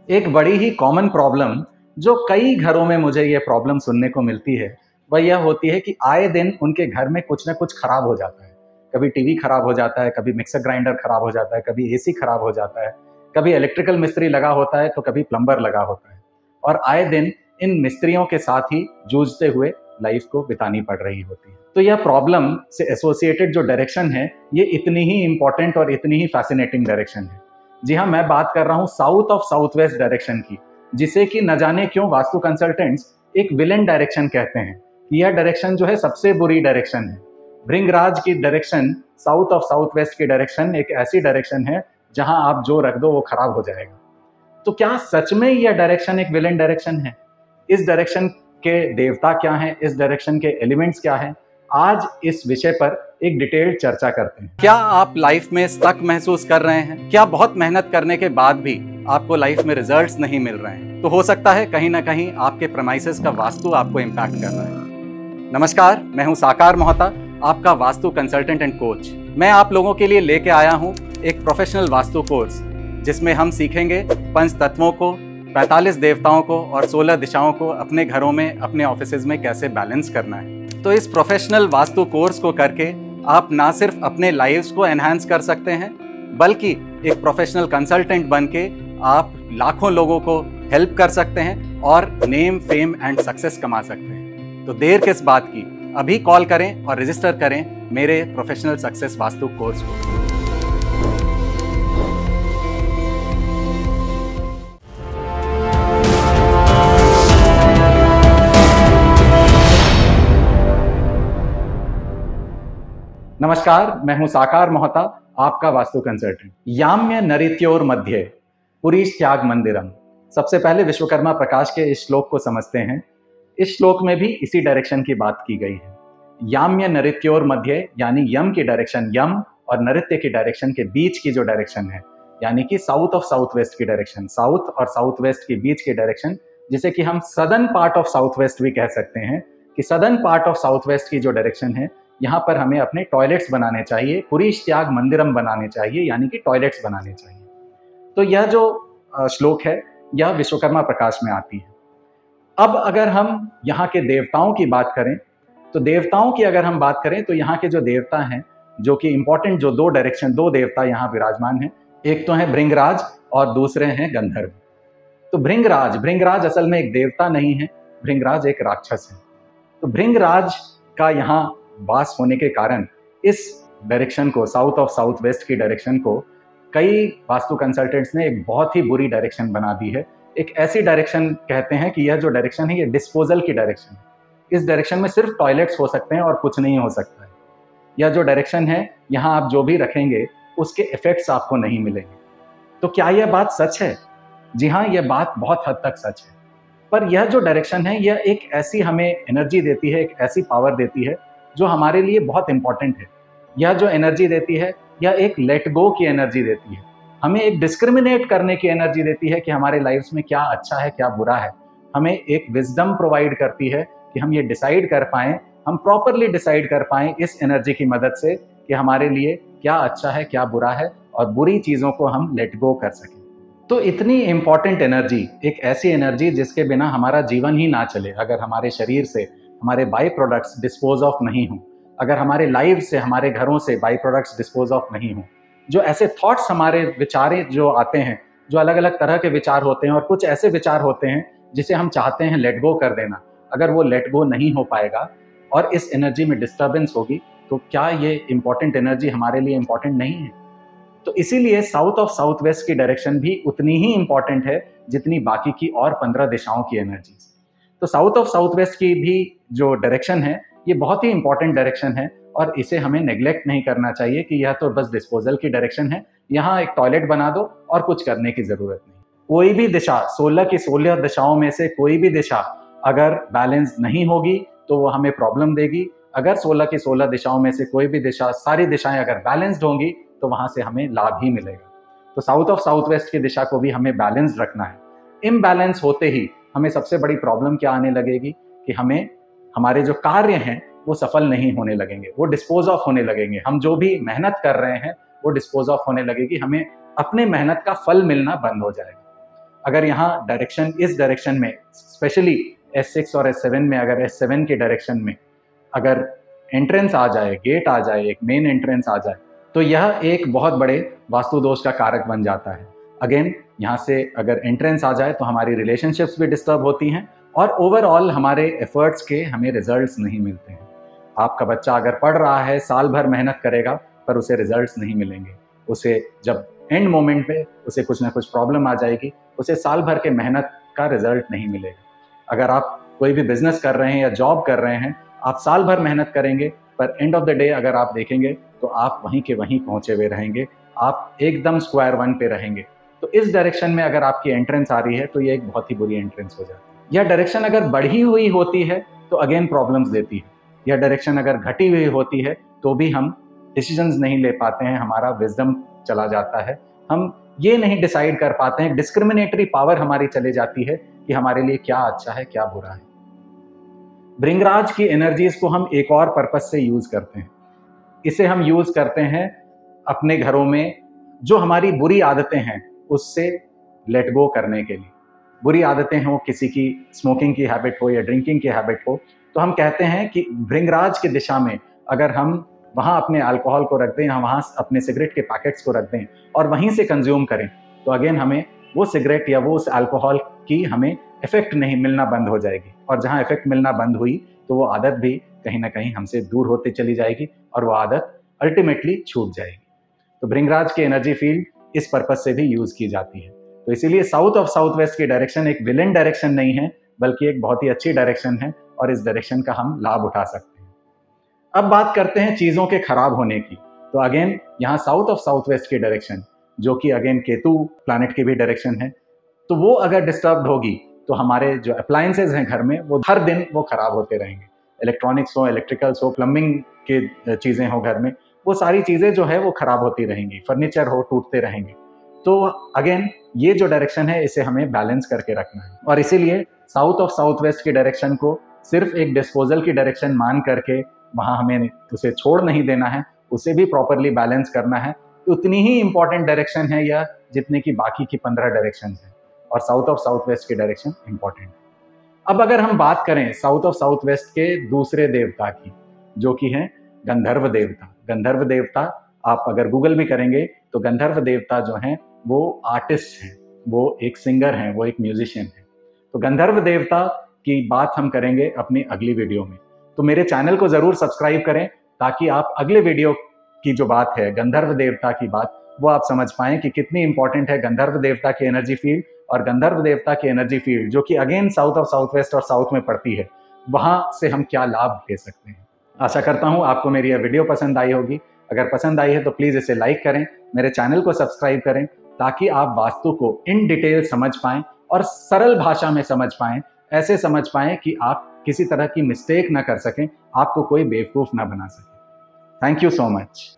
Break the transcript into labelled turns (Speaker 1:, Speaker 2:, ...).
Speaker 1: एक बड़ी ही common problem जो कई घरों में मुझे ये प्रॉब्लम सुनने को मिलती है, वह यह होती है कि आए दिन उनके घर में कुछ ना कुछ खराब हो जाता है। कभी टीवी खराब हो जाता है, कभी मिक्सर ग्राइंडर खराब हो जाता है, कभी एसी खराब हो जाता है, कभी इलेक्ट्रिकल मिस्त्री लगा होता है, तो कभी प्लम्बर लगा होता है। और आए दिन इन मिस्त्रियों के साथ ही जूझते हुए लाइफ को बितानी पड़ रही होती है। तो यह प्रॉब्लम से एसोसिएटेड जो डायरेक्शन है, ये इतनी ही इंपॉर्टेंट और इतनी ही फैसिनेटिंग डायरेक्शन है। जी हाँ, मैं बात कर रहा हूँ south of south west direction की, जिसे कि न जाने क्यों वास्तु कंसल्टेंट्स एक विलेन डायरेक्शन कहते हैं। यह डायरेक्शन जो है सबसे बुरी डायरेक्शन है। भृंगराज की direction, south of south west की डायरेक्शन एक ऐसी डायरेक्शन है जहां आप जो रख दो वो खराब हो जाएगा। तो क्या सच में यह डायरेक्शन एक विलेन डायरेक्शन है? इस डायरेक्शन के देवता क्या हैं? इस डायरेक्शन के एलिमेंट्स क्या हैं? आज इस विषय पर एक डिटेल्ड चर्चा करते हैं। क्या आप लाइफ में स्टक महसूस कर रहे हैं? क्या बहुत मेहनत करने के बाद भी आपको लाइफ में रिजल्ट्स नहीं मिल रहे हैं? तो हो सकता है कहीं ना कहीं आपके प्रेमाइसेस का वास्तु आपको इम्पैक्ट कर रहा है। नमस्कार, मैं हूं साकार मोहता, आपका वास्तु कंसल्टेंट एंड कोच। मैं आप लोगों के लिए लेके आया हूं एक प्रोफेशनल वास्तु कोर्स, जिसमें हम सीखेंगे पंच तत्वों को, 45 देवताओं को और 16 दिशाओं को अपने घरों में, अपने ऑफिसेज में कैसे बैलेंस करना है। तो इस प्रोफेशनल वास्तु कोर्स को करके आप ना सिर्फ अपने लाइव्स को एनहांस कर सकते हैं, बल्कि एक प्रोफेशनल कंसल्टेंट बन के आप लाखों लोगों को हेल्प कर सकते हैं और नेम, फेम एंड सक्सेस कमा सकते हैं। तो देर किस बात की, अभी कॉल करें और रजिस्टर करें मेरे प्रोफेशनल सक्सेस वास्तु कोर्स को। नमस्कार, मैं हूं साकार मोहता, आपका वास्तु कंसल्टेंट। याम्य नरित्योर मध्ये पुरीश त्याग मंदिरम। सबसे पहले विश्वकर्मा प्रकाश के इस श्लोक को समझते हैं। इस श्लोक में भी इसी डायरेक्शन की बात की गई है। याम्य नरित्योर मध्ये यानी यम की डायरेक्शन, यम और नृत्य की डायरेक्शन के बीच की जो डायरेक्शन है, यानी कि साउथ ऑफ साउथ वेस्ट की डायरेक्शन, साउथ और साउथ वेस्ट के बीच की डायरेक्शन, जिसे कि हम southern part of south west भी कह सकते हैं। कि southern part of south west की जो डायरेक्शन है, यहाँ पर हमें अपने टॉयलेट्स बनाने चाहिए, पुरीश त्याग मंदिरम बनाने चाहिए, यानी कि टॉयलेट्स बनाने चाहिए। तो यह जो श्लोक है, यह विश्वकर्मा प्रकाश में आती है। अब अगर हम यहाँ के देवताओं की बात करें, तो देवताओं की अगर हम बात करें तो यहाँ के जो देवता हैं, जो कि इंपॉर्टेंट जो दो देवता यहाँ विराजमान हैं, एक तो है भृंगराज और दूसरे हैं गंधर्व। तो भृंगराज असल में एक देवता नहीं है, भृंगराज एक राक्षस है। तो भृंगराज का यहाँ वास होने के कारण इस डायरेक्शन को, साउथ ऑफ साउथ वेस्ट की डायरेक्शन को, कई वास्तु कंसल्टेंट्स ने एक बहुत ही बुरी डायरेक्शन बना दी है। एक ऐसी डायरेक्शन कहते हैं कि यह जो डायरेक्शन है, ये डिस्पोजल की डायरेक्शन है। इस डायरेक्शन में सिर्फ टॉयलेट्स हो सकते हैं और कुछ नहीं हो सकता है। यह जो डायरेक्शन है, यहाँ आप जो भी रखेंगे उसके इफेक्ट्स आपको नहीं मिलेंगे। तो क्या यह बात सच है? जी हाँ, यह बात बहुत हद तक सच है। पर यह जो डायरेक्शन है, यह एक ऐसी हमें एनर्जी देती है, एक ऐसी पावर देती है जो हमारे लिए बहुत इंपॉर्टेंट है। यह जो एनर्जी देती है, यह एक लेट गो की एनर्जी देती है। हमें एक डिस्क्रिमिनेट करने की एनर्जी देती है कि हमारे लाइफ में क्या अच्छा है, क्या बुरा है। हमें एक विजडम प्रोवाइड करती है कि हम ये डिसाइड कर पाएं, हम प्रॉपरली डिसाइड कर पाएं इस एनर्जी की मदद से कि हमारे लिए क्या अच्छा है, क्या बुरा है, और बुरी चीज़ों को हम लेट गो कर सकें। तो इतनी इंपॉर्टेंट एनर्जी, एक ऐसी एनर्जी जिसके बिना हमारा जीवन ही ना चले, अगर हमारे शरीर से हमारे बाई प्रोडक्ट्स डिस्पोज ऑफ नहीं हो, अगर हमारे लाइफ से, हमारे घरों से बाई प्रोडक्ट्स डिस्पोज ऑफ नहीं हो, जो ऐसे थॉट्स, हमारे विचारें जो आते हैं, जो अलग अलग तरह के विचार होते हैं, और कुछ ऐसे विचार होते हैं जिसे हम चाहते हैं लेट गो कर देना, अगर वो लेट गो नहीं हो पाएगा और इस एनर्जी में डिस्टर्बेंस होगी, तो क्या ये इंपॉर्टेंट एनर्जी हमारे लिए इंपॉर्टेंट नहीं है? तो इसीलिए साउथ ऑफ साउथ वेस्ट की डायरेक्शन भी उतनी ही इंपॉर्टेंट है जितनी बाकी की और 15 दिशाओं की एनर्जी। तो साउथ ऑफ साउथ वेस्ट की भी जो डायरेक्शन है, ये बहुत ही इंपॉर्टेंट डायरेक्शन है और इसे हमें नेग्लेक्ट नहीं करना चाहिए कि यह तो बस डिस्पोजल की डायरेक्शन है, यहाँ एक टॉयलेट बना दो और कुछ करने की जरूरत नहीं। कोई भी दिशा, 16 की 16 दिशाओं में से कोई भी दिशा अगर बैलेंस नहीं होगी तो वो हमें प्रॉब्लम देगी। अगर 16 की 16 दिशाओं में से कोई भी दिशा, सारी दिशाएं अगर बैलेंस्ड होंगी तो वहां से हमें लाभ ही मिलेगा। तो साउथ ऑफ साउथ वेस्ट की दिशा को भी हमें बैलेंस रखना है। इम्बैलेंस होते ही हमें सबसे बड़ी प्रॉब्लम क्या आने लगेगी कि हमें, हमारे जो कार्य हैं वो सफल नहीं होने लगेंगे, वो डिस्पोज ऑफ होने लगेंगे। हम जो भी मेहनत कर रहे हैं वो डिस्पोज ऑफ होने लगेगी, हमें अपने मेहनत का फल मिलना बंद हो जाएगा। अगर यहाँ डायरेक्शन इस डायरेक्शन में, स्पेशली S6 और S7 में, अगर S7 के डायरेक्शन में अगर एंट्रेंस आ जाए, गेट आ जाए, एक मेन एंट्रेंस आ जाए, तो यह एक बहुत बड़े वास्तु दोष का कारक बन जाता है। अगेन यहाँ से अगर एंट्रेंस आ जाए तो हमारी रिलेशनशिप्स भी डिस्टर्ब होती हैं और ओवरऑल हमारे एफर्ट्स के हमें रिजल्ट्स नहीं मिलते हैं। आपका बच्चा अगर पढ़ रहा है, साल भर मेहनत करेगा, पर उसे रिजल्ट्स नहीं मिलेंगे। उसे जब एंड मोमेंट पे उसे कुछ ना कुछ प्रॉब्लम आ जाएगी, उसे साल भर के मेहनत का रिजल्ट नहीं मिलेगा। अगर आप कोई भी बिजनेस कर रहे हैं या जॉब कर रहे हैं, आप साल भर मेहनत करेंगे, पर एंड ऑफ द डे अगर आप देखेंगे तो आप वहीं के वहीं पहुंचे हुए रहेंगे, आप एकदम स्क्वायर वन पे रहेंगे। तो इस डायरेक्शन में अगर आपकी एंट्रेंस आ रही है तो ये एक बहुत ही बुरी एंट्रेंस हो जाती है। यह डायरेक्शन अगर बढ़ी हुई होती है तो अगेन प्रॉब्लम्स देती है। यह डायरेक्शन अगर घटी हुई होती है तो भी हम डिसीजंस नहीं ले पाते हैं, हमारा विजडम चला जाता है, हम ये नहीं डिसाइड कर पाते हैं, डिस्क्रिमिनेटरी पावर हमारी चली जाती है कि हमारे लिए क्या अच्छा है क्या बुरा है। भृंगराज की एनर्जीज को हम एक और पर्पस से यूज करते हैं। इसे हम यूज करते हैं अपने घरों में जो हमारी बुरी आदतें हैं उससे लेट गो करने के लिए। बुरी आदतें हो, किसी की स्मोकिंग की हैबिट हो या ड्रिंकिंग की हैबिट हो, तो हम कहते हैं कि भृंगराज की दिशा में अगर हम वहाँ अपने अल्कोहल को रख दें या वहाँ अपने सिगरेट के पैकेट्स को रख दें और वहीं से कंज्यूम करें, तो अगेन हमें वो सिगरेट या वो उस अल्कोहल की हमें इफेक्ट नहीं मिलना बंद हो जाएगी। और जहाँ इफेक्ट मिलना बंद हुई तो वो आदत भी कहीं ना कहीं हमसे दूर होती चली जाएगी और वो आदत अल्टीमेटली छूट जाएगी। तो भृंगराज की एनर्जी फील्ड इस पर्पस से भी यूज की जाती है। तो इसीलिए साउथ ऑफ साउथ वेस्ट की डायरेक्शन एक विलेन डायरेक्शन नहीं है, बल्कि एक बहुत ही अच्छी डायरेक्शन है और इस डायरेक्शन का हम लाभ उठा सकते हैं। अब बात करते हैं चीजों के खराब होने की। तो अगेन यहाँ साउथ ऑफ साउथ वेस्ट की डायरेक्शन, जो कि अगेन केतु प्लैनेट की भी डायरेक्शन है, तो वो अगर डिस्टर्ब्ड होगी तो हमारे जो अप्लायंसेज हैं घर में वो हर दिन वो खराब होते रहेंगे। इलेक्ट्रॉनिक्स हो, इलेक्ट्रिकल्स हो, प्लम्बिंग के चीजें हो घर में, वो सारी चीजें जो है वो खराब होती रहेंगी। फर्नीचर हो, टूटते रहेंगे। तो अगेन ये जो डायरेक्शन है इसे हमें बैलेंस करके रखना है और इसीलिए साउथ ऑफ साउथ वेस्ट की डायरेक्शन को सिर्फ एक डिस्पोजल की डायरेक्शन मान करके वहाँ हमें उसे छोड़ नहीं देना है, उसे भी प्रॉपरली बैलेंस करना है। उतनी ही इंपॉर्टेंट डायरेक्शन है यह जितने की बाकी की 15 डायरेक्शन है और साउथ ऑफ साउथ वेस्ट की डायरेक्शन इंपॉर्टेंट है। अब अगर हम बात करें साउथ ऑफ साउथ वेस्ट के दूसरे देवता की, जो कि है गंधर्व देवता। गंधर्व देवता आप अगर गूगल भी करेंगे तो गंधर्व देवता जो हैं वो आर्टिस्ट हैं, वो एक सिंगर हैं, वो एक म्यूजिशियन हैं। तो गंधर्व देवता की बात हम करेंगे अपनी अगली वीडियो में। तो मेरे चैनल को जरूर सब्सक्राइब करें ताकि आप अगले वीडियो की जो बात है गंधर्व देवता की बात, वो आप समझ पाएं कि कितनी इंपॉर्टेंट है गंधर्व देवता की एनर्जी फील्ड और गंधर्व देवता की एनर्जी फील्ड जो कि again south of south west और साउथ में पड़ती है, वहां से हम क्या लाभ ले सकते हैं। आशा करता हूं आपको मेरी यह वीडियो पसंद आई होगी। अगर पसंद आई है तो प्लीज इसे लाइक करें, मेरे चैनल को सब्सक्राइब करें ताकि आप वास्तु को इन डिटेल समझ पाएं और सरल भाषा में समझ पाएं, ऐसे समझ पाएं कि आप किसी तरह की मिस्टेक ना कर सकें, आपको कोई बेवकूफ ना बना सके। Thank you so much.